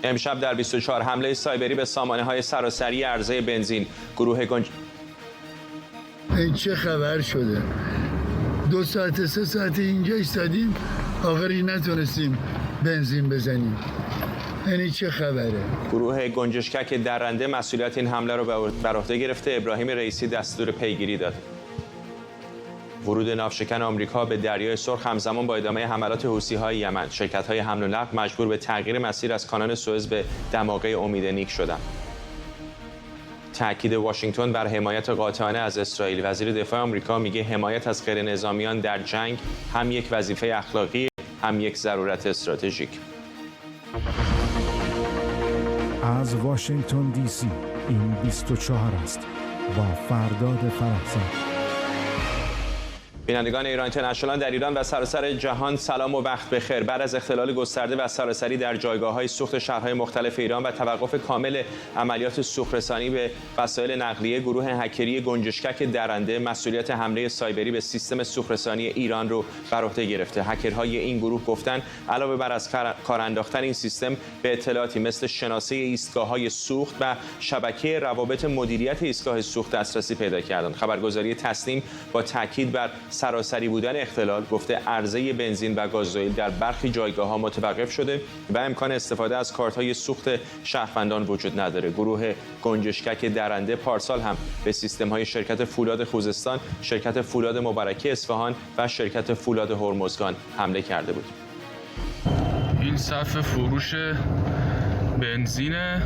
امشب در 24 حمله سایبری به سامانه‌های سراسری عرضه بنزین. گروه چه خبر شده؟ 2 ساعت 3 ساعت اینجا ایستادیم، آخری نتونستیم بنزین بزنیم. یعنی چه خبره؟ گروه گنجشکک درنده مسئولیت این حمله رو بر عهده گرفته. ابراهیم رئیسی دستور پیگیری داد. ورود ناوشکن آمریکا به دریای سرخ همزمان با ادامه حملات حوثی‌های یمن، شرکت‌های حمل و نقل مجبور به تغییر مسیر از کانال سوئز به دماغه امید نیک شدند. تأکید واشنگتن بر حمایت قاطعانه از اسرائیل. وزیر دفاع آمریکا میگه حمایت از غیر نظامیان در جنگ هم یک وظیفه اخلاقی، هم یک ضرورت استراتژیک. از واشنگتن دی سی این 24 است با فرداد فرحزاد. بینندگان ایران اینترنشنال در ایران و سراسر جهان سلام و وقت بخیر. بعد از اختلال گسترده و سراسری در جایگاه‌های سوخت شهرهای مختلف ایران و توقف کامل عملیات سوخت‌رسانی به وسایل نقلیه، گروه هکری گنجشکک درنده مسئولیت حمله سایبری به سیستم سوخت‌رسانی ایران رو بر عهده گرفته. هکرهای این گروه گفتن علاوه بر از کار انداختن این سیستم به اطلاعاتی مثل شناسه ایستگاه‌های سوخت و شبکه روابط مدیریت ایستگاه سوخت دسترسی پیدا کردند. خبرگزاری تسنیم با تاکید بر سراسری بودن اختلال گفته عرضه بنزین و گازوئیل در برخی جایگاه‌ها متوقف شده و امکان استفاده از کارت‌های سوخت شهروندان وجود نداره. گروه گنجشکک درنده پارسال هم به سیستم‌های شرکت فولاد خوزستان، شرکت فولاد مبارکه اصفهان و شرکت فولاد هرمزگان حمله کرده بود. این صف فروش بنزینه،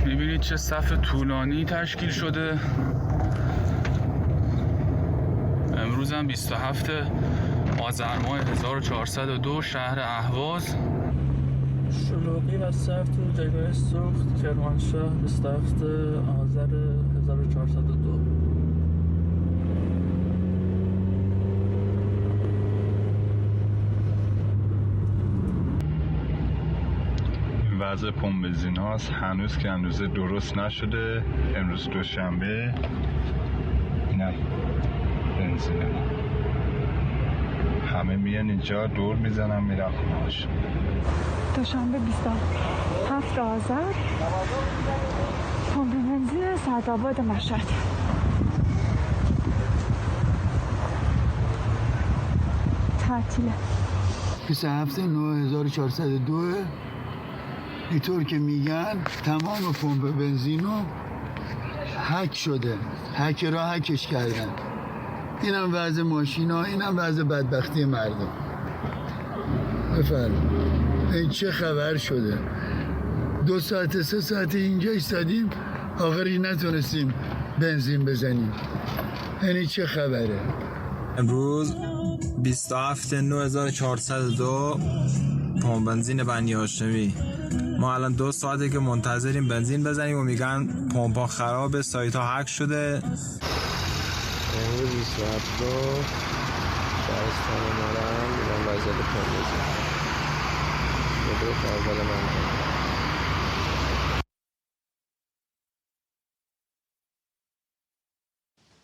می‌بینید چه صف طولانی تشکیل شده. امروز هم 27 آذر ماه 1402 شهر اهواز. شلوغی و صف تو جایگاه سوخت کرمانشاه 27 آذر 1402. وضع پمپ بنزین هاست هنوز که امروزه درست نشده. امروز دوشنبه. اینم بنزینه، همه میان اینجا دور میزنن میرن خونه‌هاشون. دوشنبه 27 آذر پمپ بنزین سعدآباد مشهد. تعطیله. 27/9/1402 اینطور که میگن تمام پمپ بنزینو هک شده، هکرها هکش کردن. اینم وضع ماشینا، اینم وضع بدبختی مردم. بفرمایید این چه خبر شده؟ 2 ساعت 3 ساعت اینجا ایستادیم، آخری نتونستیم بنزین بزنیم. یعنی چه خبره؟ امروز 27/9/1402 پمپ بنزین بنی هاشمی. ما الان 2 ساعته که منتظریم بنزین بزنیم و میگن پمپا خرابه، سایت ها هک شده. امروز 27 شهرستان مارم میرم وزید پمپ بزنیم. مدرک اول من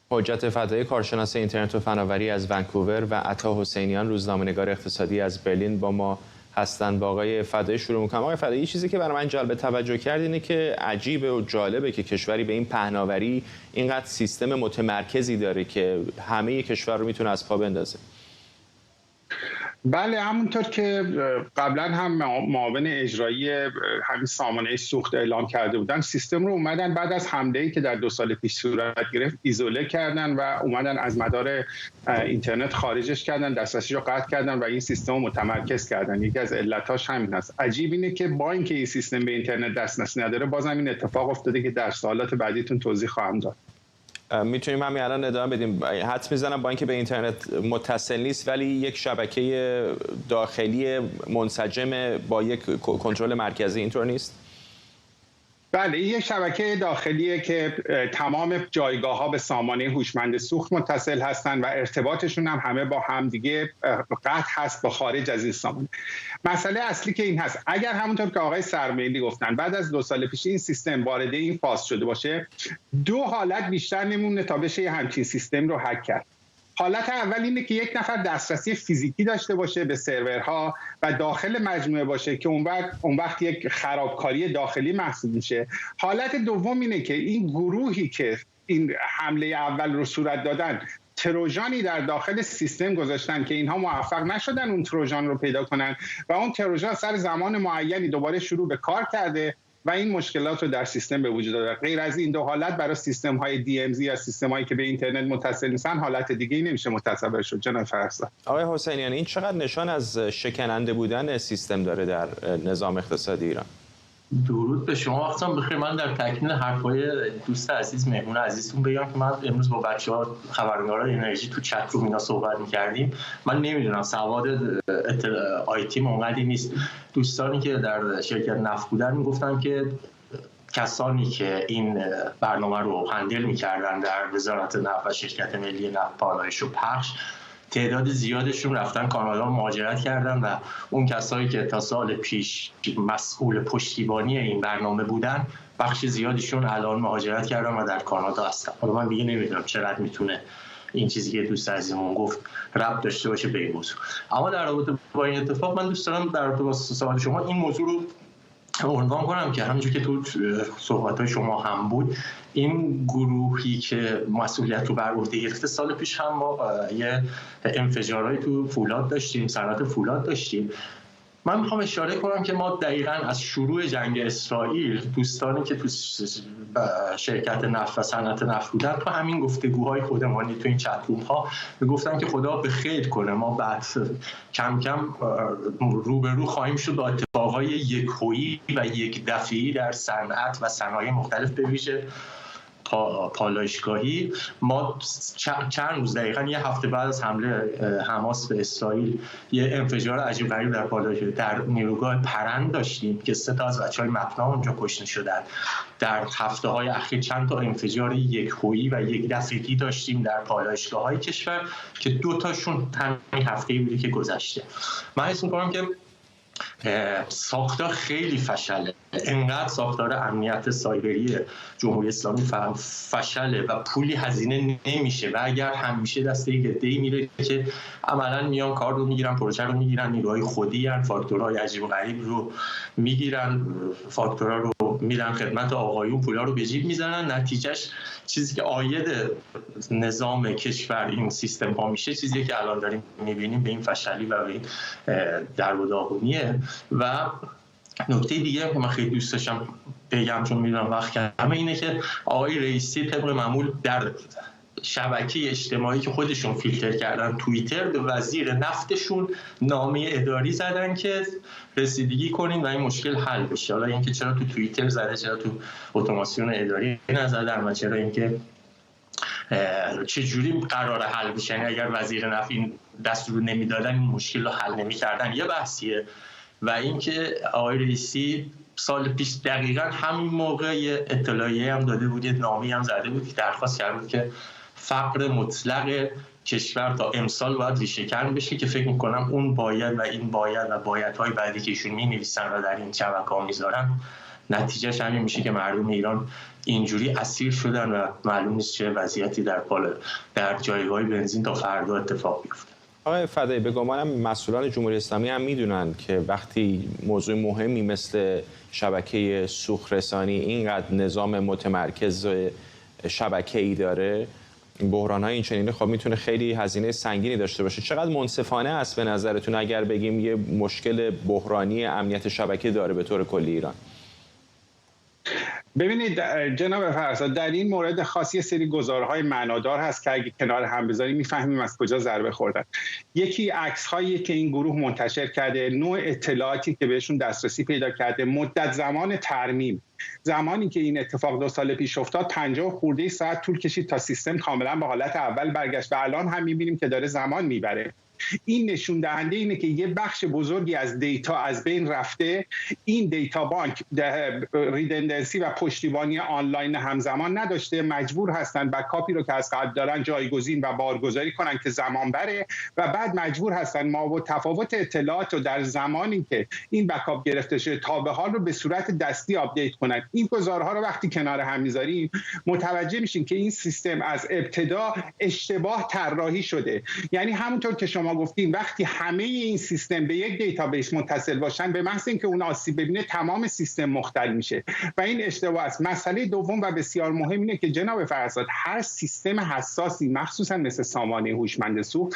حجت فدایی کارشناس اینترنت و فناوری از ونکوور و عطا حسینیان روزنامه‌نگار اقتصادی از برلین با ما هستن. با آقای فدایی شروع می‌کنم. آقای فدایی، چیزی که برای من جلب توجه کرد اینه که عجیبه و جالبه که کشوری به این پهناوری اینقدر سیستم متمرکزی داره که همه کشور رو میتونه از پا بندازه. بله، همونطور که قبلا هم معاون اجرایی همین سامانه سوخت اعلام کرده بودن، سیستم رو اومدن بعد از حمله‌ای که در 2 سال پیش صورت گرفت ایزوله کردن و اومدن از مدار اینترنت خارجش کردن، دسترسیش رو قطع کردن و این سیستم رو متمرکز کردن. یکی از علتاش همین هست. عجیب اینه که با اینکه این سیستم به اینترنت دسترسی نداره، بازم این اتفاق افتاده که در سوالات بعدیتون توضیح خواهم داد. میتونیم همین الان ادامه بدیم. حدس میزنم با اینکه به اینترنت متصل نیست ولی یک شبکه داخلی منسجم با یک کنترل مرکزی، اینطور نیست؟ بله، این یک شبکه داخلیه که تمام جایگاه‌ها به سامانه هوشمند سوخت متصل هستند و ارتباطشون هم همه با هم دیگه قطع هست با خارج از این سامانه. مسئله اصلی که این هست، اگر همونطور که آقای سرمدی گفتن بعد از 2 سال پیش این سیستم وارد این فاز شده باشه، 2 حالت بیشتر نمونه تا بشه همچین سیستم رو هک کرد. حالت اول اینه که یک نفر دسترسی فیزیکی داشته باشه به سرورها و داخل مجموعه باشه که اون وقت یک خرابکاری داخلی محسوب میشه. حالت دوم اینه که این گروهی که این حمله اول رو صورت دادن تروژانی در داخل سیستم گذاشتن که اینها موفق نشدن اون تروژان رو پیدا کنن و اون تروژان سر زمان معینی دوباره شروع به کار کرده و این مشکلات رو در سیستم به وجود آورده. غیر از این دو حالت برای سیستم های DMZ یا سیستم هایی که به اینترنت متصل نیستن حالت دیگه ای نمیشه متصور شد. جناب فرزاد. آقای حسینیان، این چقدر نشان از شکننده بودن سیستم داره در نظام اقتصادی ایران؟ درود به شما، وقتم بخیر. من در تکمیل حرفای دوست عزیز، مهمون عزیزتون بگم که من امروز با بچه‌ها خبرنگارای انرژی تو چت روم اینا صحبت می‌کردیم. من نمیدونم سواد آیتی اونقدی نیست. دوستانی که در شرکت نفت بودن میگفتن که کسانی که این برنامه رو هندل می‌کردن در وزارت نفت و شرکت ملی نفت پالایش و پخش، تعداد زیادشون رفتن کانادا مهاجرت کردن و اون کسایی که تا سال پیش مسئول پشتیبانی این برنامه بودن بخش زیادشون الان مهاجرت کردن و در کانادا هستن. حالا من دیگه نمیدونم چقدر میتونه این چیزی که دوست عزیزمون گفت ربط داشته باشه به این موضوع. اما در رابطه با این اتفاق من دوست دارم در رابطه با سوال شما این موضوع رو عنوان کنم که همونجور که تو صحبت‌های شما هم بود، این گروهی که مسئولیت رو بر عهده گرفته سال پیش هم ما یه انفجارهایی تو فولاد داشتیم، صنعت فولاد داشتیم. من میخوام اشاره کنم که ما دقیقاً از شروع جنگ اسرائیل دوستانی که تو شرکت نفت و صنعت نفت بودن تو همین گفتگوهای خودمانی تو این چت روم ها میگفتن که خدا به خیر کنه ما بعد کم کم روبرو خواهیم شد با اتفاقای یکهویی و یک دفعه‌ای در صنعت و صنایع مختلف به ویژه پالایشگاهی. ما چند روز دقیقاً یه هفته بعد از حمله حماس به اسرائیل یه انفجار عجیب غریب در پالایشگاه در نیروگاه پرند داشتیم که 3 تا از بچه‌های مپنا اونجا کشته شدن. در هفته‌های اخیر چند تا انفجار یکهویی و یک دفعه‌ای داشتیم در پالایشگاه‌های کشور که 2 تاشون همین هفته‌ای بودی که گذشته. من حس می‌کنم که ساختار خیلی فشله. انقدر ساختار امنیت سایبری جمهوری اسلامی فشله و پولی هزینه نمیشه و اگر همیشه دست یک عده‌ای میره که عملاً میان کار رو میگیرن، پروژه رو میگیرن، نیروهای خودی ان، فاکتورهای عجیب و غریب رو میگیرن، فاکتورها رو میدن خدمت آقایون، پولا رو به جیب میزنن، نتیجهش چیزی که عاید نظام کشور این سیستم ها میشه چیزی که الان داریم میبینیم به این فشلی و به این درب و داغونیه. و نکته دیگه که من خیلی دوست داشتم بگم چون میدونم وقت کمه اینه که آقای رئیسی طبق معمول در شبکه اجتماعی که خودشون فیلتر کردن توییتر به وزیر نفتشون نامه اداری زدن که رسیدگی کنین و این مشکل حل بشه. حالا اینکه چرا تو توییتر زده، چرا تو اتوماسیون اداری نزدن و چرا اینکه چه جوری قراره حل بشه، یعنی اگر وزیر نفت این دستور نمیدادن این مشکل رو حل نمی‌کردن یه بحثیه. و اینکه آقای رئیسی سال پیش دقیقاً همین موقع یه اطلاعیه هم داده بود، یه نامه‌ای هم زده بود که درخواست کرده بود که فقر مطلق کشور تا امسال باید ریشه‌کن بشه که فکر می‌کنم اون باید و این باید و بایدهای بعدی که ایشون می‌نویسن و در این شبکه‌ها می‌ذارن نتیجهش همین میشه که مردم ایران اینجوری اسیر شدن و معلوم نیست چه وضعیتی در جایگاه بنزین تا فردا اتفاق بیفته. آقای فدایی، به گمانم مسئولان جمهوری اسلامی هم میدونن که وقتی موضوع مهمی مثل شبکه سوخت‌رسانی اینقدر نظام متمرکز شبکه‌ای داره، بحران‌های این چنینه خب میتونه خیلی هزینه سنگینی داشته باشه. چقدر منصفانه است به نظرتون اگر بگیم یه مشکل بحرانی امنیت شبکه داره به طور کلی ایران؟ ببینید جناب فرزاد، در این مورد خاصی سری گزارهای معنادار هست که اگه کنار هم بذاریم میفهمیم از کجا ضربه خوردن. یکی عکس هایی که این گروه منتشر کرده، نوع اطلاعاتی که بهشون دسترسی پیدا کرده، مدت زمان ترمیم، زمانی که این اتفاق 2 سال پیش افتاد 50 خورده ساعت طول کشید تا سیستم کاملا به حالت اول برگشت و الان هم میبینیم که داره زمان میبره. این نشون دهنده اینه که یه بخش بزرگی از دیتا از بین رفته. این دیتا بانک ریدندنسی و پشتیبانی آنلاین همزمان نداشته، مجبور هستن بکاپی رو که از قبل دارن جایگزین و بارگذاری کنن که زمان بره و بعد مجبور هستن ما و تفاوت اطلاعات رو در زمانی که این بکاپ گرفته شده تا به حال رو به صورت دستی آپدیت کنن. این گزارها رو وقتی کنار هم میذاریم متوجه میشین که این سیستم از ابتدا اشتباه طراحی شده. یعنی همونطور که شما گفتین وقتی همه این سیستم به یک دیتابیس متصل باشن، به محض اینکه اون آسیب ببینه تمام سیستم مختل میشه و این اشتباه است. مسئله دوم و بسیار مهم اینه که جناب فرزاد هر سیستم حساسی مخصوصا مثل سامانه هوشمند سوخت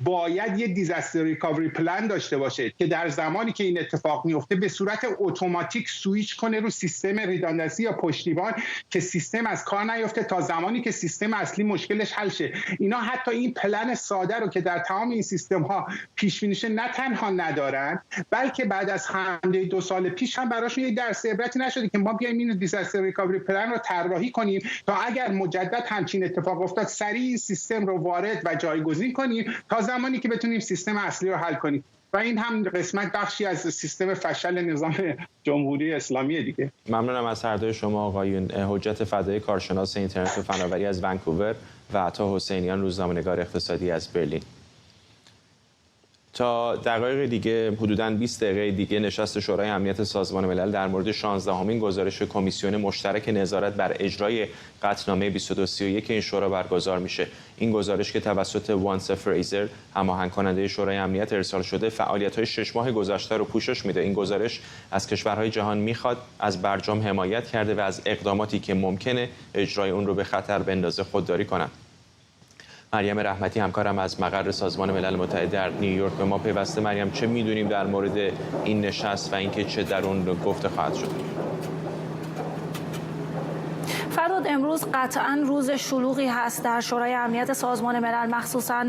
باید یه دیزاستر ریکاوری پلان داشته باشه که در زمانی که این اتفاق میفته به صورت اتوماتیک سویچ کنه رو سیستم ریداندنسی یا پشتیبان که سیستم از کار نیفته تا زمانی که سیستم اصلی مشکلش حل شه. اینا حتی این پلن ساده رو که در تمام این سیستم ها پیش بینی شه نه تنها ندارن، بلکه بعد از حمله 2 سال پیش هم براشون یک درس عبرتی نشده که ما بیایم این دیزاستر ریکاوری پلن رو طراحی کنیم تا اگر مجدد همچین اتفاق افتاد سریع سیستم رو وارد و جایگزین کنیم تا زمانی که بتونیم سیستم اصلی رو حل کنیم. و این هم قسمت بخشی از سیستم فشل نظام جمهوری اسلامی دیگه. ممنونم از هر دوی شما آقایون. حجت فدایی، کارشناس اینترنت و فناوری از ونکوور و عطا حسینیان، روزنامه‌نگار اقتصادی از برلین. تا دقایق دیگه، حدوداً 20 دقیقه دیگه، نشست شورای امنیت سازمان ملل در مورد 16مین گزارش کمیسیون مشترک نظارت بر اجرای قطعنامه 2231 این شورا برگزار میشه. این گزارش که توسط وانس فریزر، هماهنگ کننده شورای امنیت ارسال شده، فعالیت‌های 6 ماه گذشته رو پوشش میده. این گزارش از کشورهای جهان میخواد از برجام حمایت کرده و از اقداماتی که ممکنه اجرای اون رو به خطر بندازه خودداری کنند. مریم رحمتی همکارم از مقر سازمان ملل متحد در نیویورک به ما پیوسته. مریم، چه میدونیم در مورد این نشست و اینکه چه در اون گفته خواهد شد؟ فرداد، امروز قطعا روز شلوغی هست در شورای امنیت سازمان ملل، مخصوصا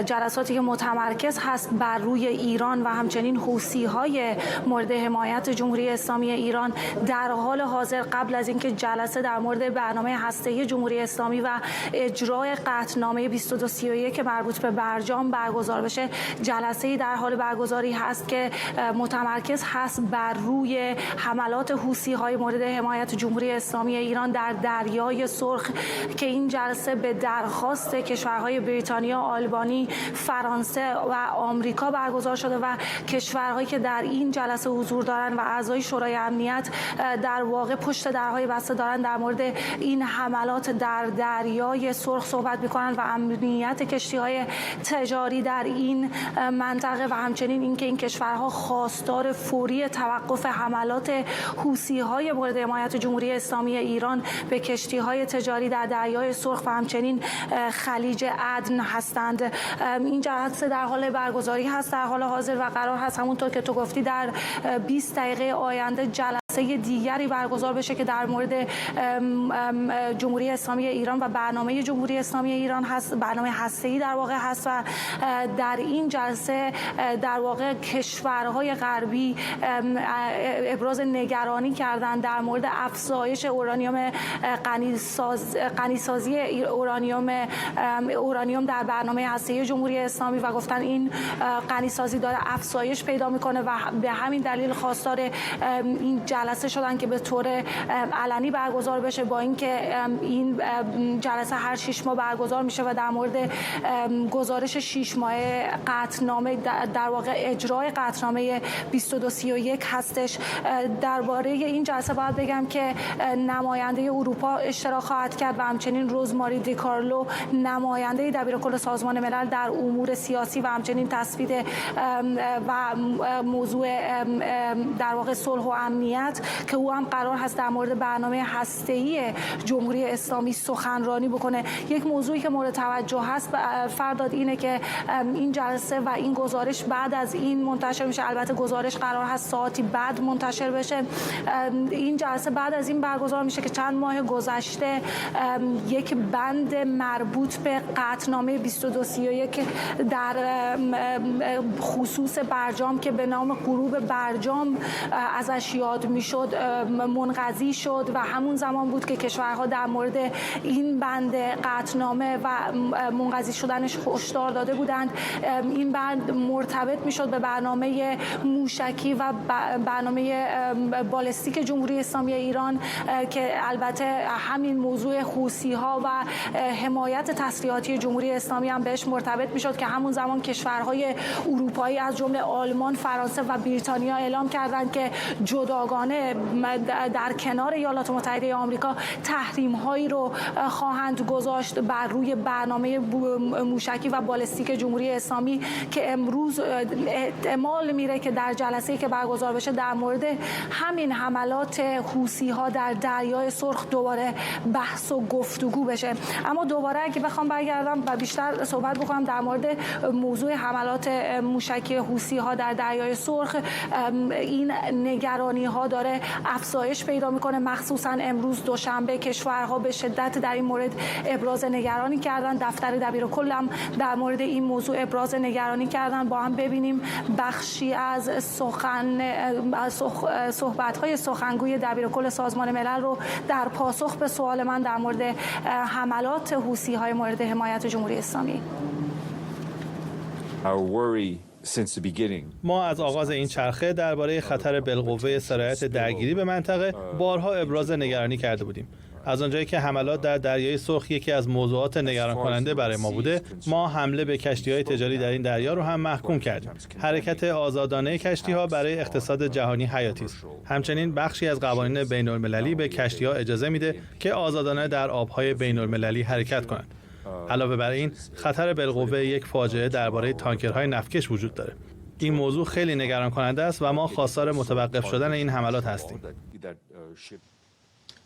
جلساتی که متمرکز هست بر روی ایران و همچنین حوثی‌های مورد حمایت جمهوری اسلامی ایران. در حال حاضر قبل از اینکه جلسه در مورد برنامه هسته‌ای جمهوری اسلامی و اجرای قطعنامه 2231 مربوط به برجام برگزار بشه، جلسه‌ای در حال برگزاری هست که متمرکز هست بر روی حملات حوثی‌های مورد حمایت جمهوری اسلامی ایران در دریای سرخ که این جلسه به درخواست کشورهای بریتانیا، آلبانی، فرانسه و آمریکا برگزار شده و کشورهایی که در این جلسه حضور دارن و اعضای شورای امنیت در واقع پشت درهای بسته دارن در مورد این حملات در دریای سرخ صحبت میکنن و امنیت کشتی‌های تجاری در این منطقه و همچنین اینکه این کشورها خواستار فوری توقف حملات حوثی‌های مورد حمایت جمهوری اسلامی ایران به کشتی‌های تجاری در دریای سرخ و همچنین خلیج عدن هستند. این جلسه در حال برگزاری هست در حال حاضر و قرار هست همونطور که تو گفتی در 20 دقیقه آینده جلسه دیگری برگزار بشه که در مورد جمهوری اسلامی ایران و برنامه جمهوری اسلامی ایران هست، برنامه هسته‌ای در واقع هست و در این جلسه در واقع کشورهای غربی ابراز نگرانی کردن در مورد افزایش اورانیوم غنیسازی اورانیوم در برنامه هسته‌ای جمهوری اسلامی و گفتن این غنیسازی داره افزایش پیدا میکنه و به همین دلیل خواستار این جلسه شدن که به طور علنی برگزار بشه، با اینکه این جلسه هر 6 ماه برگزار میشه و در مورد گزارش 6 ماهه قطعنامه در واقع اجرای قطعنامه 2231 هستش. درباره این جلسه باید بگم که نماینده اروپا اشتراک خواهد کرد و همچنین روزماری دیکارلو، نماینده دبیرکل سازمان ملل در امور سیاسی و همچنین تثبیت و موضوع در واقع صلح و امنیت که او هم قرار هست در مورد برنامه هسته‌ای جمهوری اسلامی سخنرانی بکنه. یک موضوعی که مورد توجه هست فرداد اینه که این جلسه و این گزارش بعد از این منتشر میشه. البته گزارش قرار هست ساعتی بعد منتشر بشه. این جلسه بعد از این برگزار میشه که چند ماه گذشته یک بند مربوط به قطعنامه 2231 در خصوص برجام که به نام غروب برجام ازش یاد میشه میشد منقضی شد و همون زمان بود که کشورها در مورد این بند قطعنامه و منقضی شدنش هشدار داده بودند. این بند مرتبط میشد به برنامه موشکی و برنامه بالستیک جمهوری اسلامی ایران که البته همین موضوع حوثی‌ها و حمایت تسلیحاتی جمهوری اسلامی هم بهش مرتبط میشد که همون زمان کشورهای اروپایی از جمله آلمان، فرانسه و بریتانیا اعلام کردند که جداگانه در کنار ایالات متحده آمریکا تحریم‌هایی رو خواهند گذاشت بر روی برنامه موشکی و بالستیک جمهوری اسلامی که امروز احتمال میره که در جلسه‌ای که برگزار بشه در مورد همین حملات حوثی‌ها در دریای سرخ دوباره بحث و گفتگو بشه. اما دوباره اگه بخوام برگردم و بیشتر صحبت بکنم در مورد موضوع حملات موشکی حوثی‌ها در دریای سرخ، این نگرانی‌ها داره افزایش پیدا میکنه. مخصوصا امروز دوشنبه کشورها به شدت در این مورد ابراز نگرانی کردن. دفتر دبیرکل هم در مورد این موضوع ابراز نگرانی کردن. با هم ببینیم بخشی از صحبت‌های سخنگوی دبیرکل سازمان ملل رو در پاسخ به سوال من در مورد حملات حوثی‌های مورد حمایت جمهوری اسلامی. ما از آغاز این چرخه درباره خطر بالقوه سرایت درگیری به منطقه بارها ابراز نگرانی کرده بودیم. از آنجایی که حملات در دریای سرخ یکی از موضوعات نگران کننده برای ما بوده، ما حمله به کشتی‌های تجاری در این دریا رو هم محکوم کردیم. حرکت آزادانه کشتی‌ها برای اقتصاد جهانی حیاتی است. همچنین بخشی از قوانین بین‌المللی به کشتی‌ها اجازه میده که آزادانه در آب‌های بین‌المللی حرکت کنند. علاوه بر این، خطر بالقوه یک فاجعه درباره تانکرهای نفتکش وجود داره. این موضوع خیلی نگران کننده است و ما خواستار متوقف شدن این حملات هستیم.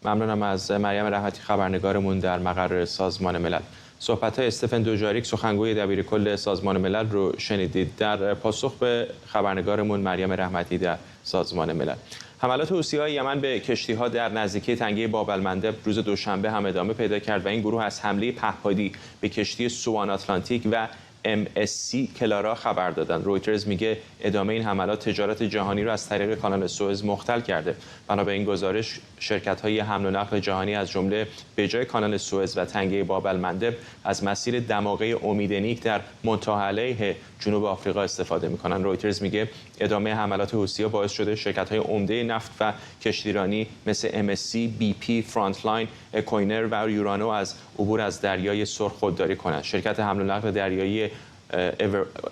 ممنونم از مریم رحمتی خبرنگارمون در مقر سازمان ملل. صحبت‌های استفن دوجاریک سخنگوی دبیرکل سازمان ملل رو شنیدید در پاسخ به خبرنگارمون مریم رحمتی در سازمان ملل. حملات حوثی‌های یمن به کشتی‌ها در نزدیکی تنگه باب المندب روز دوشنبه هم ادامه پیدا کرد و این گروه از حمله پهپادی به کشتی سوان آتلانتیک و MSC کلارا خبر دادند. رویترز میگه ادامه این حملات تجارت جهانی رو از طریق کانال سوئز مختل کرده. بنا به این گزارش شرکت‌های حمل و نقل جهانی از جمله به جای کانال سوئز و تنگه باب المندب از مسیر دماغه امیدنیک در منتهی علیه جنوب آفریقا استفاده می‌کنند. رویترز میگه ادامه حملات حوثی‌ها باعث شده شرکت‌های عمده نفت و کشتیرانی مثل MSC، BP، فرانتلاین، اکوینر و یورانو از عبور از دریای سرخ خودداری کنند. شرکت حمل و نقل دریایی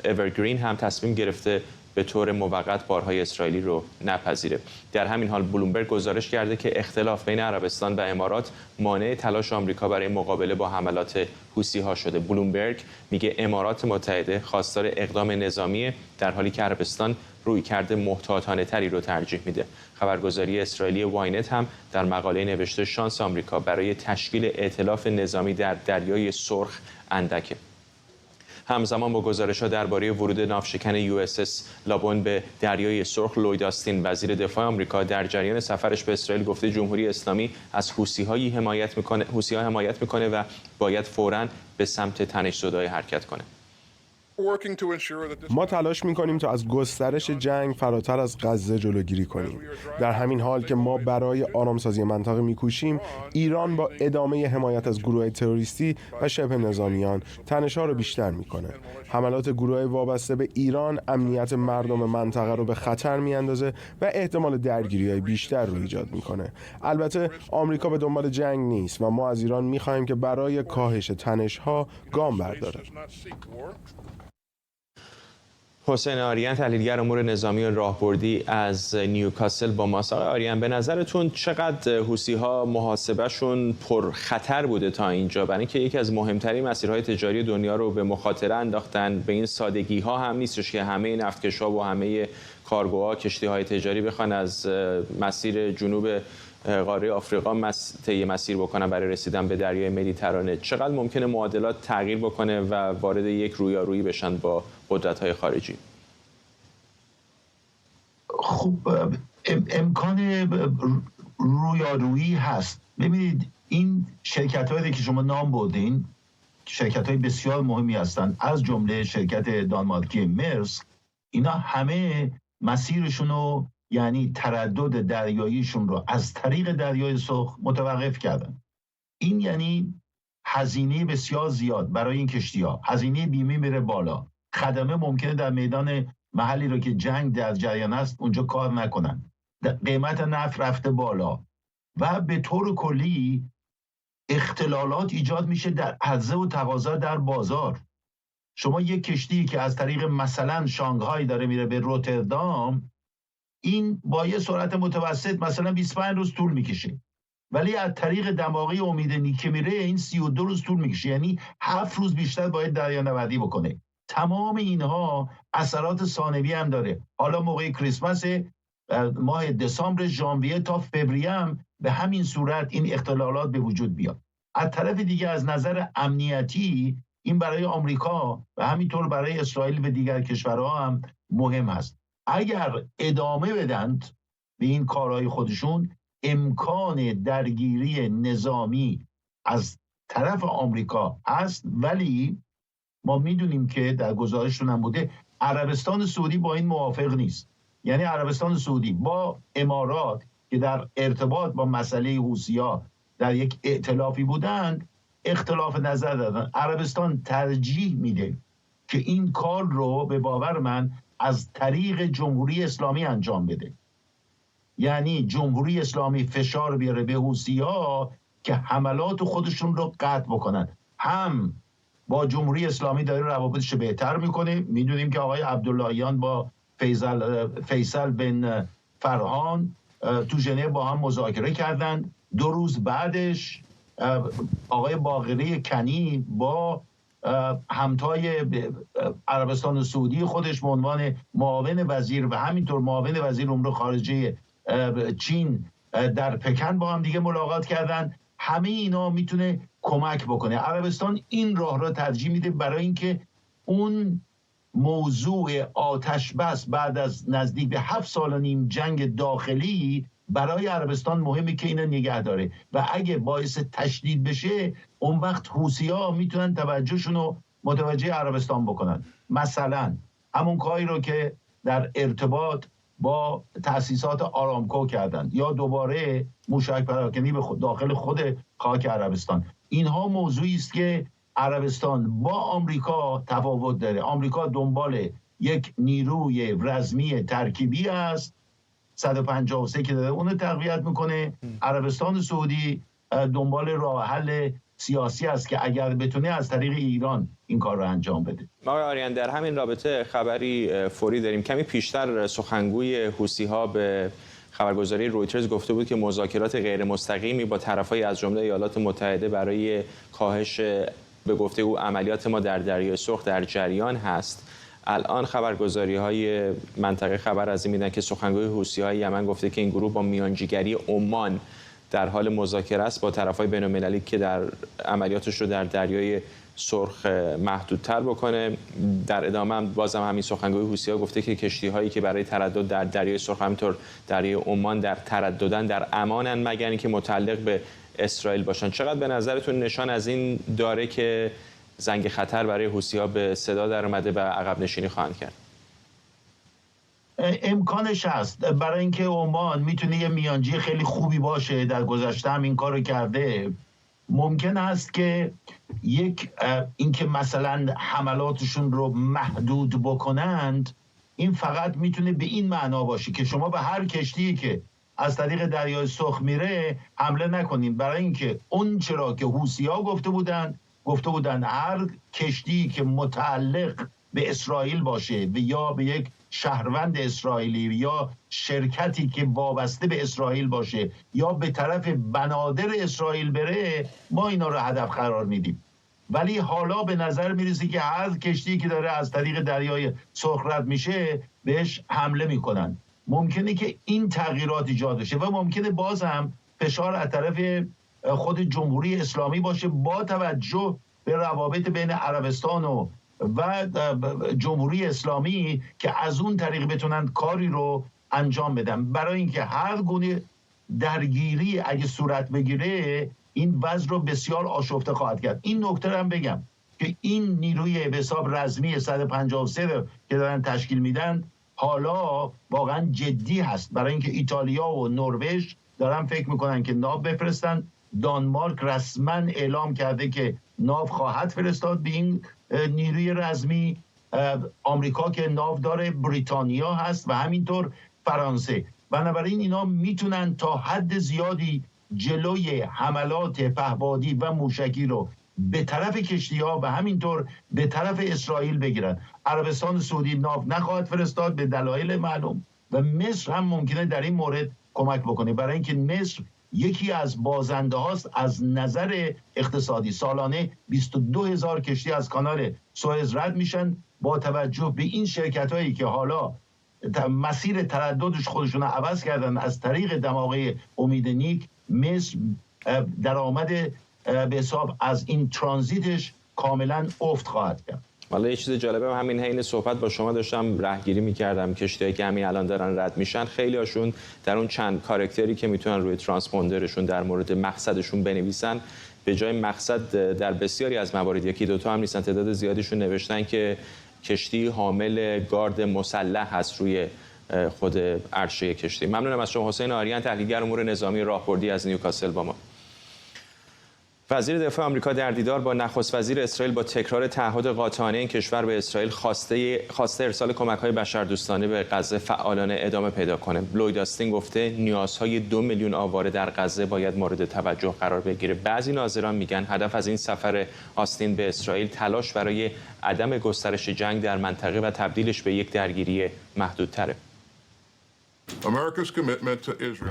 اورگرین هم تصمیم گرفته به طور موقت بارهای اسرائیلی رو نپذیره. در همین حال بلومبرگ گزارش کرده که اختلاف بین عربستان و امارات مانع تلاش آمریکا برای مقابله با حملات حوثی‌ها شده. بلومبرگ میگه امارات متحده خواستار اقدام نظامیه در حالی که عربستان رویکرد محتاطانه تری رو ترجیح میده. خبرگزاری اسرائیلی واینت هم در مقاله نوشته شانس آمریکا برای تشکیل ائتلاف نظامی در دریای سرخ اندکه. همزمان با گزارش‌ها درباره ورود ناوشکن USS لابون به دریای سرخ، لوید آستین وزیر دفاع آمریکا در جریان سفرش به اسرائیل گفته جمهوری اسلامی از حوثی‌ها حمایت میکنه و باید فوراً به سمت تنش‌زدای حرکت کنه. ما تلاش می‌کنیم تا از گسترش جنگ فراتر از غزه جلوگیری کنیم. در همین حال که ما برای آرامسازی منطقه می‌کوشیم، ایران با ادامه حمایت از گروه‌های تروریستی و شبه نظامیان تنش‌ها رو بیشتر می‌کنه. حملات گروه‌های وابسته به ایران امنیت مردم منطقه رو به خطر می‌اندازه و احتمال درگیری‌های بیشتر رو ایجاد می‌کنه. البته آمریکا به دنبال جنگ نیست و ما از ایران می‌خوایم که برای کاهش تنش‌ها گام برداره. حسین آریان تحلیلگر امور نظامی و راهبردی از نیوکاسل با ماست. آقای آریان، به نظرتون چقدر حوثی‌ها محاسبهشون پرخطر بوده تا اینجا؟ برای اینکه یکی از مهمترین مسیرهای تجاری دنیا رو به مخاطره انداختن. به این سادگی‌ها هم نیستش که همه نفتکش‌ها و همه کارگوها کشتی‌های تجاری بخوان از مسیر جنوب قاره آفریقا طی مسیر بکنن برای رسیدن به دریای مدیترانه. چقدر ممکنه معادلات تغییر بکنه و وارد یک رویارویی بشن با قدرت‌های خارجی؟ خب امکان رویارویی هست. ببینید این شرکت‌هایی که شما نام بردین شرکت‌های بسیار مهمی هستند، از جمله شرکت دانمارکی مرسک. اینا همه مسیرشون رو یعنی تردد دریاییشون رو از طریق دریای سرخ متوقف کردن. این یعنی هزینه بسیار زیاد برای این کشتی‌ها. هزینه بیمه میره بالا. خدمه ممکنه در میدان محلی رو که جنگ در جریان است اونجا کار نکنن. قیمت نفت رفته بالا و به طور کلی اختلالات ایجاد میشه در عرضه و تقاضا در بازار. شما یک کشتی که از طریق مثلا شانگهای داره میره به روتردام، این با یه سرعت متوسط مثلا 25 روز طول میکشه، ولی از طریق دماغی امید نیکه میره این 32 روز طول میکشه، یعنی 7 روز بیشتر باید دریانوردی بکنه. تمام اینها اثرات ثانوی هم داره. حالا موقع کریسمس ماه دسامبر، ژانویه تا فوریه هم به همین صورت این اختلالات به وجود بیاد. از طرف دیگه از نظر امنیتی این برای آمریکا و همینطور برای اسرائیل و دیگر کشورها هم مهم هست. اگر ادامه بدند به این کارهای خودشون، امکان درگیری نظامی از طرف آمریکا هست، ولی ما میدونیم که در گزارششون هم بوده عربستان سعودی با این موافق نیست. یعنی عربستان سعودی با امارات که در ارتباط با مسئله حوثی‌ها در یک ائتلافی بودند اختلاف نظر دادن. عربستان ترجیح میده که این کار رو به باور من از طریق جمهوری اسلامی انجام بده. یعنی جمهوری اسلامی فشار بیاره به حوثی‌ها که حملات خودشون رو قطع بکنن. هم با جمهوری اسلامی داره روابطش رو بهتر میکنه. میدونیم که آقای عبداللهیان با فیصل بن فرهان تو ژنو با هم مذاکره کردن. 2 روز بعدش آقای باقری کنی با همتای عربستان سعودی خودش به عنوان معاون وزیر و همینطور معاون وزیر امور خارجه چین در پکن با هم دیگه ملاقات کردن. همه اینا میتونه کمک بکنه. عربستان این راه را ترجیح میده برای اینکه اون موضوع آتش بس بعد از نزدیک به 7 سال و نیم جنگ داخلی برای عربستان مهمه که اینو نگه داره و اگه باعث تشدید بشه اون وقت حوثی‌ها میتونن توجهشون رو متوجه عربستان بکنن. مثلا همون کاری رو که در ارتباط با تأسیسات آرامکو کردن یا دوباره موشک پراکنی به داخل خود خاک عربستان. اینها موضوعی است که عربستان با آمریکا تفاوت داره. آمریکا دنبال یک نیروی رزمی ترکیبی است 153 که داره اونو تقویت میکنه. عربستان سعودی دنبال راه حل سیاسی است که اگر بتونه از طریق ایران این کار رو انجام بده. آقای آریان در همین رابطه خبری فوری داریم. کمی پیشتر سخنگوی حوثی‌ها به خبرگزاری رویترز گفته بود که مذاکرات غیر مستقیمی با طرفای از جمله ایالات متحده برای کاهش به گفته او عملیات ما در دریای سرخ در جریان هست. الان خبرگزاری‌های منطقه خبر از این میدن که سخنگوی حوثی‌های یمن گفته که این گروه با میانجیگری عمان در حال مذاکره است با طرفای بین‌المللی که در عملیاتش رو در دریای سرخ محدودتر بکنه. در ادامه هم بازم همین سخنگوی حوثی‌ها گفته که کشتی‌هایی که برای تردد در دریای سرخ همینطور دریای عمان در ترددن در امانن مگر اینکه متعلق به اسرائیل باشن. چقدر به نظرتون نشان از این داره که زنگ خطر برای حوثی‌ها به صدا در اومده و عقب نشینی خواهند کرد؟ امکانش هست، برای اینکه عمان میتونه یه میانجی خیلی خوبی باشه، در گذشته هم این کارو کرده. ممکن است که اینکه مثلا حملاتشون رو محدود بکنند، این فقط میتونه به این معنا باشه که شما به هر کشتی که از طریق دریای سرخ میره حمله نکنین، برای اینکه اون چرا که حوثی‌ها گفته بودن هر کشتی که متعلق به اسرائیل باشه و یا به یک شهروند اسرائیلی یا شرکتی که وابسته به اسرائیل باشه یا به طرف بنادر اسرائیل بره، ما اینا رو هدف قرار میدیم. ولی حالا به نظر میرسه که هر کشتی که داره از طریق دریای سرخ رد میشه بهش حمله میکنن. ممکنه که این تغییرات ایجاد بشه و ممکنه باز هم فشار از طرف خود جمهوری اسلامی باشه با توجه به روابط بین عربستان و جمهوری اسلامی که از اون طریق بتونن کاری رو انجام بدن. برای اینکه هر گونه درگیری اگه صورت بگیره این وضع رو بسیار آشفته خواهد کرد. این نکته هم بگم که این نیروی به حساب رزمی 153 که دارن تشکیل میدن حالا واقعا جدی هست، برای اینکه ایتالیا و نروژ دارن فکر میکنن که ناو بفرستن. دانمارک رسما اعلام کرده که ناو خواهد فرستاد به این نیروی رزمی. آمریکا که ناو داره، بریتانیا هست و همینطور فرانسه. بنابراین اینا میتونن تا حد زیادی جلوی حملات پهپادی و موشکی رو به طرف کشتی‌ها و همینطور به طرف اسرائیل بگیرن. عربستان سعودی ناو نخواهد فرستاد به دلایل معلوم و مصر هم ممکنه در این مورد کمک بکنه، برای اینکه مصر یکی از بازنده هاست از نظر اقتصادی. سالانه 22,000 کشتی از کانال سوئز رد میشن. با توجه به این شرکت هایی که حالا مسیر ترددش خودشون رو عوض کردن از طریق دماغه امید نیک، مصر درآمد به حساب از این ترانزیتش کاملا افت خواهد کرد. حالا یه چیز جالبه، همین حین صحبت با شما داشتم رهگیری می‌کردم، کشتی‌هایی که همین الان دارن رد میشن خیلی هاشون در اون چند کاراکتری که میتونن روی ترانسپوندرشون در مورد مقصدشون بنویسن، به جای مقصد در بسیاری از موارد یکی دوتا هم نیستن، تعداد زیادیشون نوشتن که کشتی حامل گارد مسلح هست روی خود عرشه کشتی. ممنونم از شما حسین آریان، تحلیلگر امور نظامی راهبردی از نیوکاسل با ما. وزیر دفاع آمریکا در دیدار با نخست وزیر اسرائیل با تکرار تعهد قاطعانه این کشور به اسرائیل خواسته ارسال کمک‌های بشردوستانه به غزه فعالانه ادامه پیدا کنه. لوید آستین گفته نیازهای 2 میلیون آواره در غزه باید مورد توجه قرار بگیره. بعضی ناظران میگن هدف از این سفر آستین به اسرائیل تلاش برای عدم گسترش جنگ در منطقه و تبدیلش به یک درگیری محدودتره.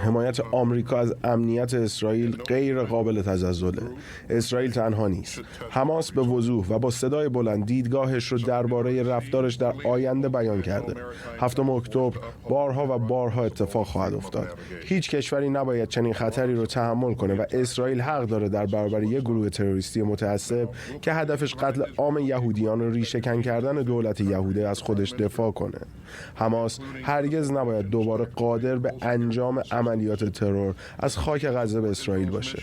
حمایت آمریکا از امنیت اسرائیل غیر قابل تزلزله. اسرائیل تنها نیست. حماس به وضوح و با صدای بلند دیدگاهش رو درباره رفتارش در آینده بیان کرده. 7 اکتبر بارها و بارها اتفاق خواهد افتاد. هیچ کشوری نباید چنین خطری رو تحمل کنه و اسرائیل حق داره در برابر یک گروه تروریستی متعصب که هدفش قتل عام یهودیان و ریشه‌کن کردن دولت یهوده از خودش دفاع کنه. حماس هرگز نباید دوباره قادر به انجام عملیات ترور از خاک غزه به اسرائیل باشه.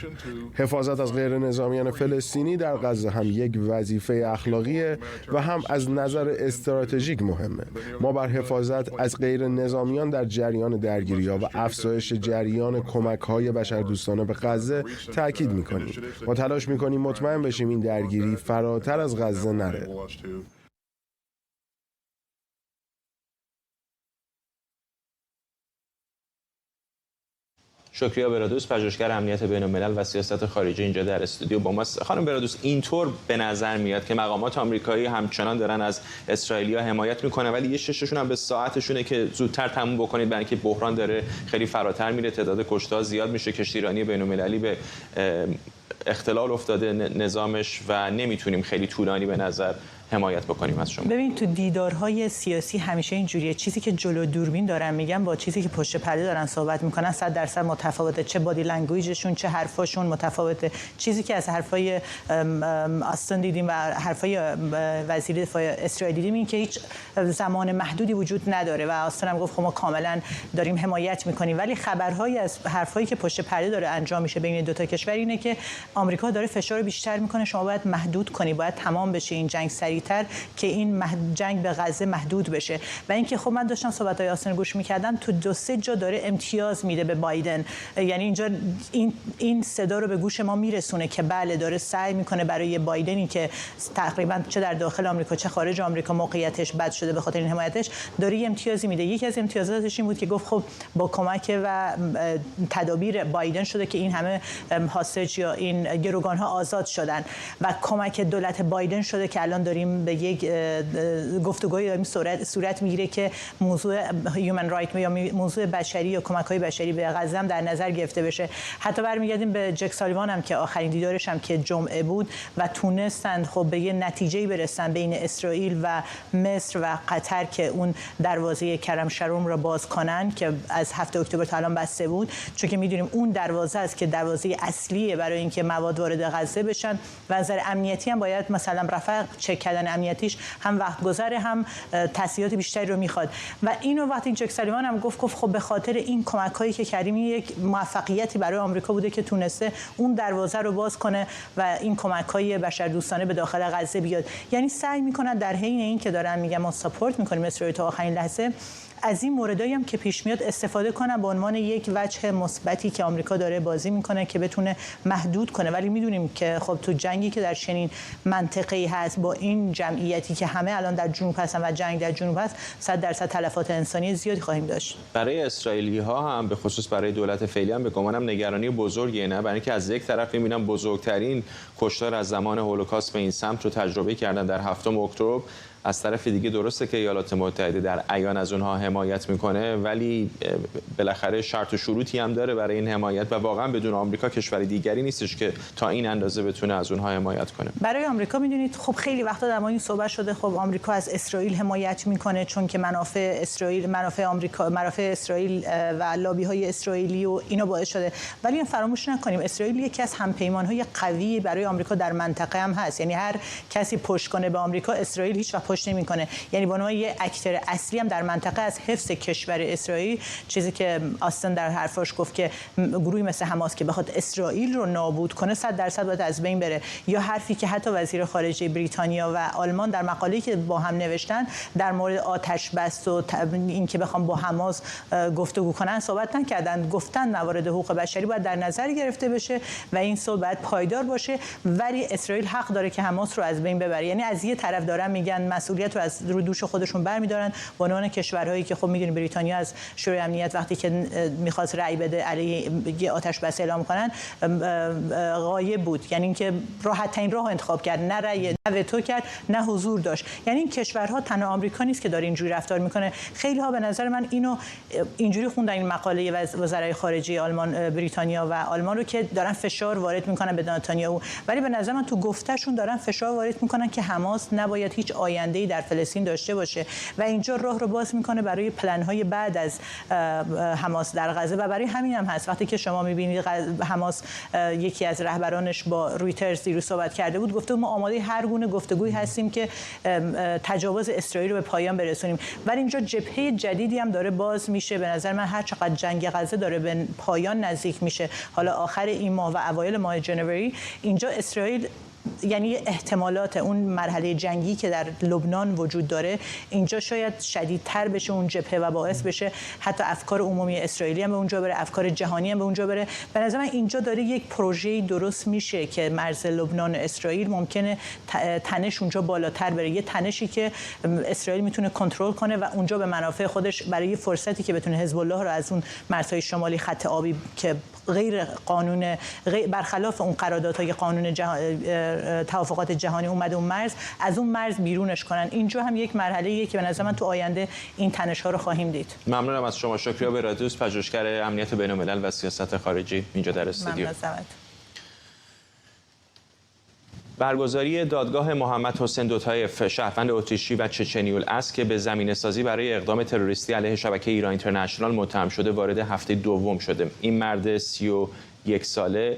حفاظت از غیر نظامیان فلسطینی در غزه هم یک وظیفه اخلاقیه و هم از نظر استراتژیک مهمه. ما بر حفاظت از غیر نظامیان در جریان درگیری‌ها و افزایش جریان کمک‌های بشردوستانه به غزه تاکید می‌کنیم. ما تلاش می‌کنیم مطمئن بشیم این درگیری فراتر از غزه نره. شکریا برادوس، پژوهشگر امنیت بین‌الملل و سیاست خارجی اینجا در استودیو با ماست. خانم برادوس، اینطور به نظر میاد که مقامات آمریکایی همچنان دارن از اسرائیلیا حمایت میکنن، ولی یه شششون هم به ساعتشونه که زودتر تموم بکنید، برای اینکه بحران داره خیلی فراتر میره، تعداد کشته‌ها زیاد میشه، کشتیرانی بین‌المللی به اختلال افتاده نظامش و نمیتونیم خیلی طولانی به نظر حمایت بکنیم از شما. ببین تو دیدارهای سیاسی همیشه اینجوریه، چیزی که جلو دوربین دارن میگن با چیزی که پشت پرده دارن صحبت میکنن 100% متفاوته، چه بادی لنگویجشون چه حرفاشون متفاوته. چیزی که از حرفای آستین دیدیم و حرفای وزیر دفاع اسرائیل دیدیم این که هیچ زمان محدودی وجود نداره و آستین هم گفت خب ما کاملا داریم حمایت میکنیم، ولی خبرهایی از حرفایی که پشت پرده داره انجام میشه بین دو تا کشور اینه که آمریکا داره فشار بیشتر میکنه، شما باید محدود کنی، باید تمام بشه این جنگ سریعتر که این جنگ به غزه محدود بشه. و اینکه خب من داشتم صحبت‌های آستین گوش می‌کردم، تو 2-3 جا داره امتیاز میده به بایدن، یعنی اینجا این صدا رو به گوش ما میرسونه که بله داره سعی میکنه برای بایدنی که تقریبا چه در داخل آمریکا چه خارج آمریکا موقعیتش بد شده به خاطر این حمایتش، داره امتیازی میده. یکی از امتیازاتش این بود که گفت خب با کمک و تدابیر بایدن شده که این همه هاستج یا این گروگان‌ها آزاد شدن و کمک دولت بایدن شده که الان داریم به یک گفتگوی داریم صورت میگیره که موضوع هیومن رایت یا موضوع بشری یا کمک‌های بشری به غزه هم در نظر گرفته بشه. حتی برمیگردیم به جک سالیوان هم که آخرین دیدارش هم که جمعه بود و تونستن خب به یه نتیجه‌ای برسن بین اسرائیل و مصر و قطر که اون دروازه کرم شروم را باز کنن که از 7 اکتبر تا الان بسته بود، چون که میدونیم اون دروازه است که دروازه اصلیه برای اینکه مواد وارد غزه بشن و از نظر امنیتی هم باید مثلا رفع چک کردن امنیتیش هم وقت گذره هم تسهیلات بیشتری رو میخواد. و اینو وقتی جک سالیوان هم گفت خب به خاطر این کمک‌هایی که کردیم یک موفقیتی برای آمریکا بوده که تونسته اون دروازه رو باز کنه و این کمک‌های بشردوستانه به داخل غزه بیاد. یعنی سعی میکنن در حین این که دارن میگم ما ساپورت میکنیم اسرائیل تا آخرین لحظه، از این موردایی هم که پیش میاد استفاده کنن به عنوان یک وجه مثبتی که آمریکا داره بازی میکنه که بتونه محدود کنه. ولی میدونیم که خب تو جنگی که در چنین منطقه‌ای هست با این جمعیتی که همه الان در جنوب هستن و جنگ در جنوب هست 100% تلفات انسانی زیادی خواهیم داشت. برای اسرائیلی‌ها هم به خصوص برای دولت فعلی هم به گمانم نگرانی بزرگی نه، برای اینکه از یک طرف می‌بینم بزرگترین کشتار از زمان هولوکاست به این سمت رو تجربه کردن در 7 اکتبر، از طرف دیگه درسته که ایالات متحده در عیان از اونها حمایت میکنه، ولی بالاخره شرط و شروطی هم داره برای این حمایت و واقعا بدون آمریکا کشور دیگری نیستش که تا این اندازه بتونه از اونها حمایت کنه. برای آمریکا میدونید خب خیلی وقتا در مورد این صحبت شده، خب آمریکا از اسرائیل حمایت میکنه چون که منافع اسرائیل و لابی‌های اسرائیلی و اینا باعث شده. ولی این فراموش نکنیم اسرائیل یکی از همپیمان‌های قوی برای آمریکا در منطقه هم هست. یعنی هر کسی پشت کنه به آمریکا، اسرائیل هیچ وقت پشت نمی‌کنه. یعنی به عنوان یک اکتور اصلی هم در منطقه از حفظ کشور اسرائیل، چیزی که آستن در حرفاش گفت که گروهی مثل حماس که بخواد اسرائیل رو نابود کنه 100% باید از بین بره، یا حرفی که حتی وزیر خارجه بریتانیا و آلمان در مقاله‌ای که با هم نوشتن در مورد آتش بس و اینکه بخوام با حماس گفتگو کنن صحبت نکردن، گفتن موارد حقوق بشری باید در نظر گرفته بشه و این صلح باید پایدار باشه، ولی اسرائیل حق داره که حماس رو از بین ببره. یعنی از یه طرف دارن میگن مسئولیت رو از رو دوش خودشون برمی‌دارن به عنوان کشورهایی که خب می‌دونید بریتانیا از شورای امنیت وقتی که می‌خواست رأی بده علیه آتش بس اعلام کنن غایب بود. یعنی اینکه راحت ترین راه انتخاب کرد، نه رأی، نه وتو کرد، نه حضور داشت. یعنی این کشورها تنها آمریکا نیست که داره اینجوری رفتار میکنه. خیلی ها به نظر من اینو اینجوری خوندن این مقاله وزرای خارجه آلمان، بریتانیا و آلمان رو که دارن فشار وارد میکنن به نتانیاهو، ولی به نظر من تو گفتهشون دارن فشار وارد میکنن که حماس نباید هیچ آینده‌ای در فلسطین داشته باشه و اینجا راه رو باز میکنه برای پلن‌های بعد از حماس در غزه. و برای همین هم هست وقتی که شما میبینید حماس یکی از رهبرانش با رویترز دیروز صحبت کرده بود، گفته ما آماده هر گونه گفتگویی هستیم که تجاوز اسرائیل رو به پایان برسونیم. ولی اینجا جبهه جدیدی هم داره باز میشه. به نظر من هر چقدر جنگ غزه داره به پایان نزدیک میشه، حالا آخر این ماه و اوایل ماه جنوری، اینجا اسرائیل یعنی احتمالات اون مرحله جنگی که در لبنان وجود داره اینجا شاید شدیدتر بشه اون جبهه و باعث بشه حتی افکار عمومی اسرائیلی هم به اونجا بره، افکار جهانی هم به اونجا بره. به نظر من اینجا داره یک پروژه‌ای درست میشه که مرز لبنان و اسرائیل ممکنه تنش اونجا بالاتر بره، یه تنشی که اسرائیل میتونه کنترل کنه و اونجا به منافع خودش برای فرصتی که بتونه حزب الله رو از اون مرزهای شمالی خط آبی که غیر قانون برخلاف اون قراردادهای قانون توافقات جهانی اومده اون مرز، از اون مرز بیرونش کنن. اینجا هم یک مرحله‌ایه که به نظر من تو آینده این تنش‌ها رو خواهیم دید. ممنونم از شما. شکریه به رادیوس، پژوهشگر امنیت بین‌الملل و سیاست خارجی اینجا در استودیو. برگزاری دادگاه محمد حسین دوتایف شهروند اتریشی و چچنیول است که به زمینه‌سازی برای اقدام تروریستی علیه شبکه ایران اینترنشنال متهم شده وارد هفته دوم شده. این مرد 31 ساله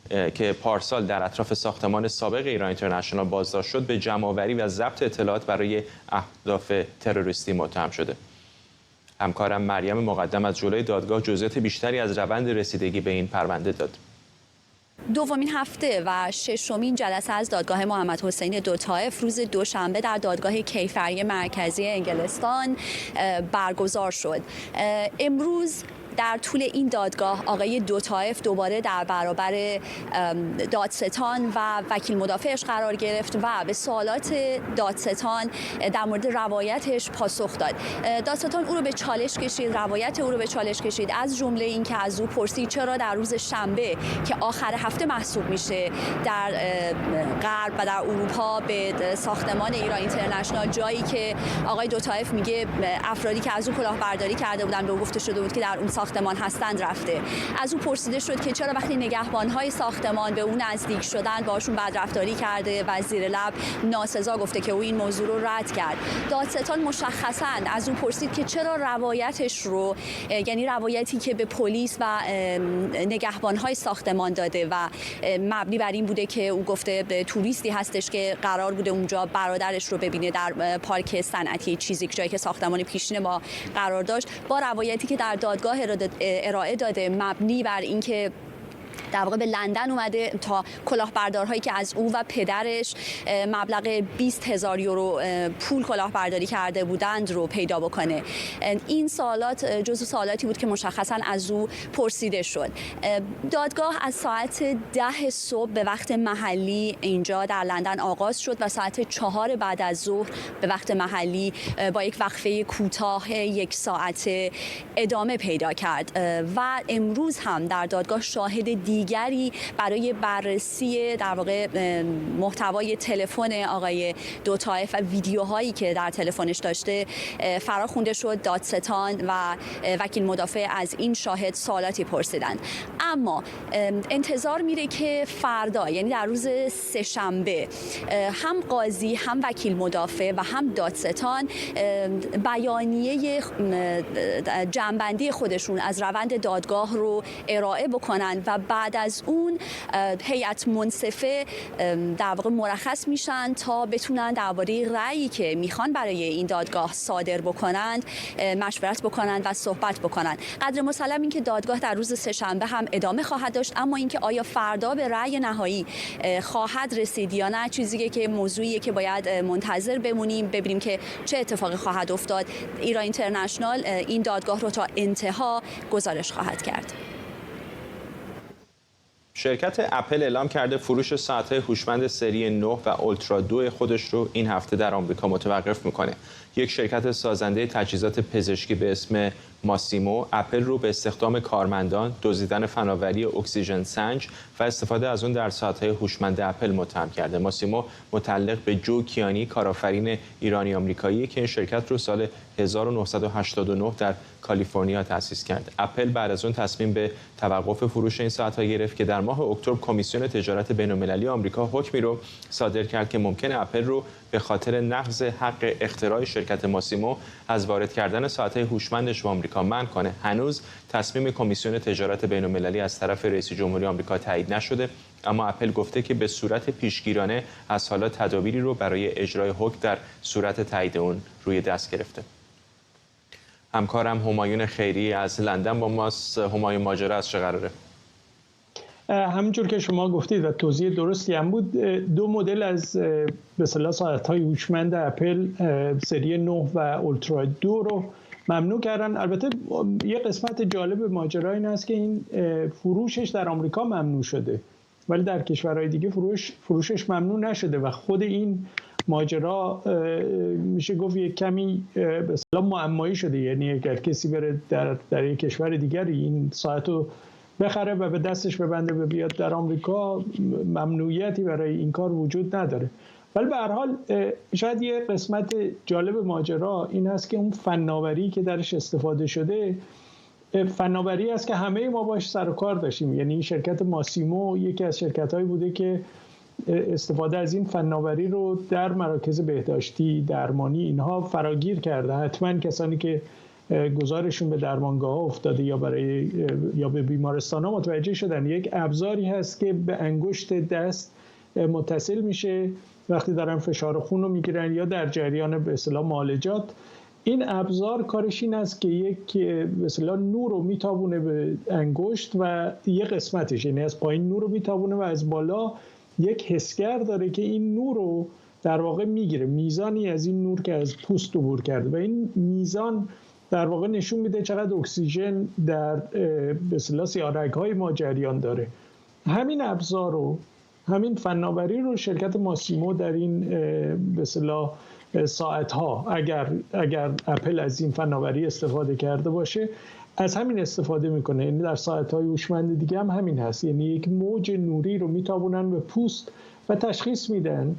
که پارسال در اطراف ساختمان سابق ایران اینترنشنال بازداشت شد به جمع‌آوری و ضبط اطلاعات برای اهداف تروریستی متهم شده. همکارم مریم مقدم از جلوی دادگاه جزئیات بیشتری از روند رسیدگی به این پرونده داد. دومین هفته و ششمین جلسه از دادگاه محمد حسین دوتایف روز دوشنبه در دادگاه کیفری مرکزی انگلستان برگزار شد. امروز در طول این دادگاه آقای دوتایف دوباره در برابر دادستان و وکیل مدافعش قرار گرفت و به سوالات دادستان در مورد روایتش پاسخ داد. دادستان او رو به چالش کشید، روایت او رو به چالش کشید، از جمله این که از او پرسید چرا در روز شنبه که آخر هفته محسوب میشه در غرب و در اروپا به ساختمان ایران اینترنشنال، جایی که آقای دوتایف میگه افرادی که از او کلاهبرداری کرده بودن به او گفته شده بود که در اون ساختمان هستند رفته. از او پرسیده شد که چرا وقتی نگهبان‌های ساختمان به او نزدیک شدن باشون بدرفتاری کرده و زیر لب ناسزا گفته که او این موضوع رو رد کرد. دادستان مشخصاً از او پرسید که چرا روایتش رو، یعنی روایتی که به پلیس و نگهبان‌های ساختمان داده و مبنی بر این بوده که او گفته به توریستی هستش که قرار بوده اونجا برادرش رو ببینه در پارک صنعتی چیزیک، جایی که ساختمان پیشین ما قرار داشت، با روایتی که در دادگاه ارائه داده مبنی بر اینکه در واقع به لندن اومده تا کلاهبردارهایی که از او و پدرش مبلغ 20,000 یورو پول کلاهبرداری کرده بودند رو پیدا بکنه. این سوالات جزو سوالاتی بود که مشخصاً از او پرسیده شد. دادگاه از ساعت 10 صبح به وقت محلی اینجا در لندن آغاز شد و ساعت 4 بعد از ظهر به وقت محلی با یک وقفه کوتاه 1 ساعته ادامه پیدا کرد و امروز هم در دادگاه شاهد دیگری برای بررسی در واقع محتوای تلفن آقای دوتائف و ویدیوهایی که در تلفنش داشته فراخوانده شد. دادستان و وکیل مدافع از این شاهد سوالاتی پرسیدند. اما انتظار میره که فردا، یعنی در روز سه‌شنبه، هم قاضی، هم وکیل مدافع و هم دادستان بیانیه جنبندی خودشون از روند دادگاه رو ارائه بکنن و بعد از اون هیئت منصفه در واقع مرخص میشن تا بتونن درباره رأیی که میخوان برای این دادگاه صادر بکنند مشورت بکنن و صحبت بکنن. قدر مسلم این که دادگاه در روز سه‌شنبه هم ادامه خواهد داشت، اما اینکه آیا فردا به رأی نهایی خواهد رسید یا نه چیزی که موضوعیه که باید منتظر بمونیم ببینیم که چه اتفاقی خواهد افتاد. ایران اینترنشنال این دادگاه رو تا انتها گزارش خواهد کرد. شرکت اپل اعلام کرده فروش ساعت‌های هوشمند سری 9 و اولترا 2 خودش رو این هفته در آمریکا متوقف میکنه. یک شرکت سازنده تجهیزات پزشکی به اسم ماسیمو اپل رو به استخدام کارمندان، دزدیدن فناوری اکسیژن سنج و استفاده از اون در ساعت‌های هوشمند اپل متهم کرده. ماسیمو متعلق به جو کیانی، کارآفرین ایرانی آمریکایی که این شرکت رو سال 1989 در کالیفرنیا تأسیس کرد. اپل بعد از اون تصمیم به توقف فروش این ساعت‌ها گرفت که در ماه اکتبر کمیسیون تجارت بین‌المللی آمریکا حکمی رو صادر کرد که ممکنه اپل رو به خاطر نقض حق اختراع شرکت ماسیمو از وارد کردن ساعت‌های هوشمندش به آمریکا منع کنه. هنوز تصمیم کمیسیون تجارت بین‌المللی از طرف رئیس جمهوری آمریکا تایید نشده، اما اپل گفته که به صورت پیشگیرانه از حالا تدابیری رو برای اجرای حکم در صورت تایید اون روی دست گرفته. همکارم همایون خیری از لندن با ماست. همایون، ماجرا از چه قراره؟ همونجور که شما گفتید و توضیح درستی هم بود، 2 مدل از به اصطلاح ساعت‌های هوشمند اپل سری 9 و اولترا 2 رو ممنوع کردن. البته یه قسمت جالب ماجرا این است که این فروشش در آمریکا ممنوع شده ولی در کشورهای دیگه فروشش ممنوع نشده و خود این ماجرا میشه گفت یک کمی به اصطلاح معمایی شده. یعنی اگر کسی بره در یک کشور دیگری این ساعت رو بخره و به دستش ببنده و بیاد در آمریکا، ممنوعیتی برای این کار وجود نداره. ولی به هر حال شاید یه قسمت جالب ماجرا این است که اون فناوری که درش استفاده شده فناوری است که همه ما باش سر و کار داشتیم. یعنی شرکت ماسیمو یکی از شرکت‌هایی بوده که استفاده از این فناوری رو در مراکز بهداشتی، درمانی اینها فراگیر کرده. حتما کسانی که گزارشون به درمانگاه ها افتاده یا به بیمارستان ها متوجه شدن. یک ابزاری هست که به انگشت دست متصل میشه وقتی دارن فشار خون رو میگیرن یا در جریان به اصطلاح معالجات. این ابزار کارش این است که یک به اصطلاح نور رو میتابونه به انگشت و یک قسمتش، یعنی از پایین نور رو میتابونه و از بالا یک حسگر داره که این نور رو در واقع میگیره، میزانی از این نور که از پوست عبور کرده و این میزان در واقع نشون میده چقدر اکسیژن در به اصطلاح سیاه‌رگ‌های ما جریان داره. همین ابزار رو، همین فناوری رو شرکت ماسیمو در این به اصطلاح ساعت‌ها اگر اپل از این فناوری استفاده کرده باشه از همین استفاده میکنه. یعنی در ساعت‌های هوشمند دیگه هم همین هست. یعنی یک موج نوری رو میتابونن به پوست و تشخیص میدن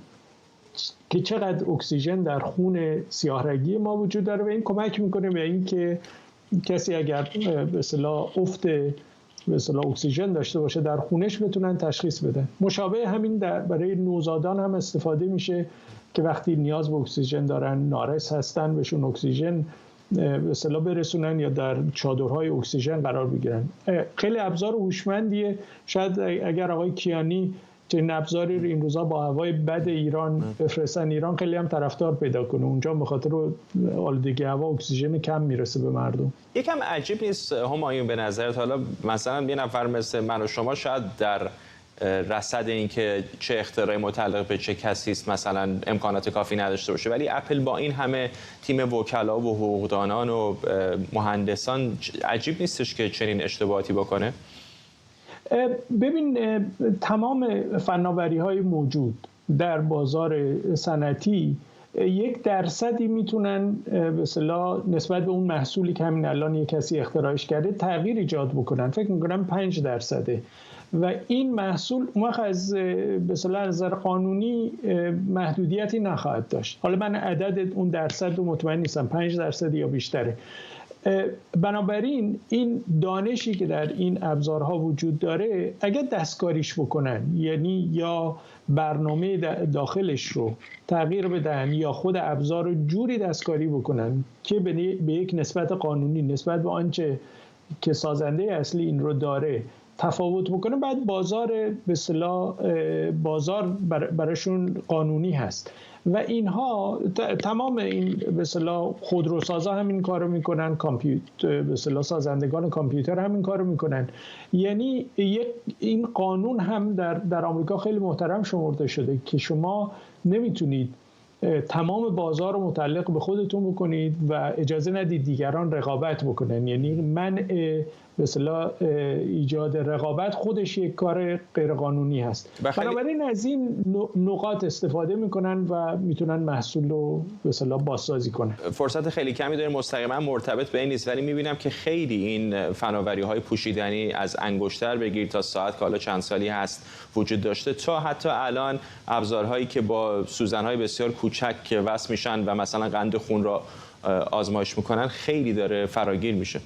که چقدر اکسیژن در خون سیاه‌رگی ما وجود داره و این کمک میکنه به این که کسی اگر به اصطلاح افت به اصطلاح اکسیژن داشته باشه در خونش بتونن تشخیص بدن. مشابه همین برای نوزادان هم استفاده میشه که وقتی نیاز به اکسیژن دارن، نارس هستن، بهشون اکسیژن به اصطلاح برسونن یا در چادرهای اکسیژن قرار بگیرن. خیلی ابزار هوشمندیه. شاید اگر آقای کیانی چنین ابزاری رو این روزا با هوای بد ایران بفرستن ایران، خیلی هم طرفدار پیدا کنه اونجا، به خاطر آلودگی هوا اکسیژن کم میرسه به مردم. یکم عجیب نیست همایون به نظرت حالا مثلا یه نفر مثل من و شما شاید در رصد این که چه اختراعی متعلق به چه کسی است مثلا امکانات کافی نداشته باشه، ولی اپل با این همه تیم وکلا و حقوقدانان و مهندسان عجیب نیستش که چنین اشتباهاتی بکنه؟ ببین تمام فناوری‌های موجود در بازار صنعتی 1% میتونن به اصطلاح نسبت به اون محصولی که همین الان یک کسی اختراعش کرده تغییر ایجاد بکنن. فکر می‌کنم 5% و این محصول اون وقت از به اصطلاح نظر قانونی محدودیتی نخواهد داشت. حالا من عدد اون درصد رو مطمئن نیستم 5% یا بیشتره. بنابراین این دانشی که در این ابزارها وجود داره اگر دستکاریش بکنن، یعنی یا برنامه داخلش رو تغییر بدن یا خود ابزار رو جوری دستکاری بکنن که به یک نسبت قانونی نسبت به آنچه که سازنده اصلی این رو داره تفاوت بکنه، بعد بازار به اصطلاح بازار براشون قانونی هست و اینها تمام این به اصطلاح خودروسازا همین کارو میکنن، به اصطلاح سازندگان کامپیوتر همین کارو میکنن. یعنی این قانون هم در آمریکا خیلی محترم شمرده شده که شما نمیتونید تمام بازار رو متعلق به خودتون بکنید و اجازه ندید دیگران رقابت بکنن. یعنی منع به اصطلاح ایجاد رقابت خودش یک کار غیرقانونی هست. بنابراین از این نقاط استفاده میکنن و میتونن محصول رو به اصطلاح بازسازی کنن. فرصت خیلی کمی داریم، مستقیما مرتبط به این نیست، ولی میبینم که خیلی این فناوری‌های پوشیدنی از انگشتر بگیر تا ساعت که حالا چند سالی هست وجود داشته تا حتی الان ابزارهایی که با سوزن‌های بسیار کوچک وصل میشن و مثلا قند خون را آزمایش میکنن خیلی داره فراگیر میشه.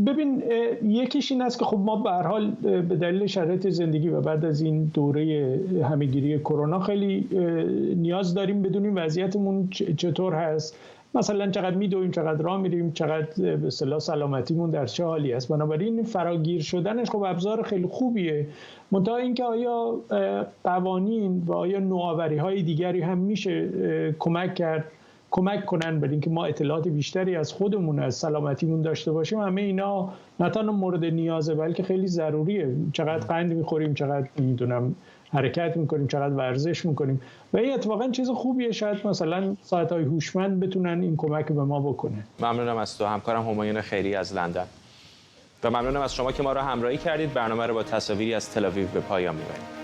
ببین یکیش این است که خب ما به هر حال به دلیل شرایط زندگی و بعد از این دوره همه‌گیری کرونا خیلی نیاز داریم بدونیم وضعیتمون چطور هست، مثلا چقدر میدویم، چقدر راه میریم، چقدر به اصطلاح سلامتیمون در چه حالی است. بنابراین فراگیر شدنش خب ابزار خیلی خوبیه، منتها اینکه آیا قوانین و آیا نوآوری‌های دیگری هم میشه کمک کنن برای اینکه ما اطلاعات بیشتری از خودمون از سلامتیمون داشته باشیم. همه اینا نه تنها مورد نیازه بلکه خیلی ضروریه. چقدر قند میخوریم، چقدر میدونم حرکت میکنیم، چقدر ورزش میکنیم و این اتفاقا چیز خوبیه. شاید مثلا ساعت‌های هوشمند بتونن این کمک به ما بکنه. ممنونم از تو همکارم همایون خیری از لندن و ممنونم از شما که ما را همراهی کردید. برنامه رو با تصاویری از تل آویو به پایان میبریم.